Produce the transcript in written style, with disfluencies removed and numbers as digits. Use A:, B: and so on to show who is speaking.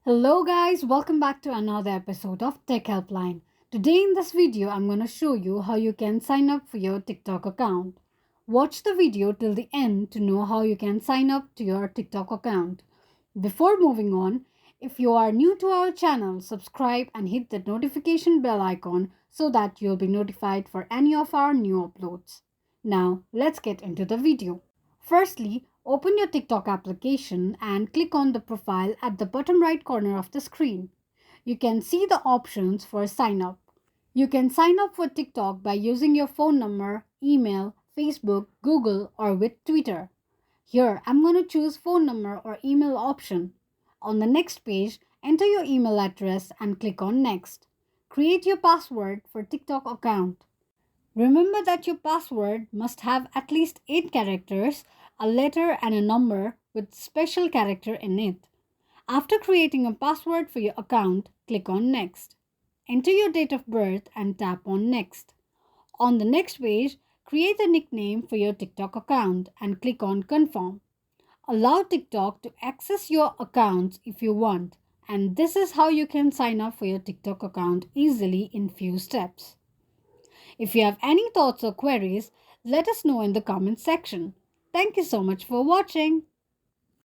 A: Hello guys, welcome back to another episode of Tech Helpline. Today in this video, I'm going to show you how you can sign up for your TikTok account. Watch the video till the end to know how you can sign up to your TikTok account. Before moving on, if you are new to our channel, subscribe and hit the notification bell icon so that you'll be notified for any of our new uploads. Now, let's get into the video. Firstly, open your TikTok application and click on the profile at the bottom right corner of the screen. You can see the options for sign up. You can sign up for TikTok by using your phone number, email, Facebook, Google, or with Twitter. Here, I'm going to choose phone number or email option. On the next page, enter your email address and click on next. Create your password for TikTok account. Remember that your password must have at least 8 characters, a letter and a number with special character in it. After creating a password for your account, click on Next. Enter your date of birth and tap on Next. On the next page, create a nickname for your TikTok account and click on Confirm. Allow TikTok to access your accounts if you want, and this is how you can sign up for your TikTok account easily in few steps. If you have any thoughts or queries, let us know in the comment section. Thank you so much for watching.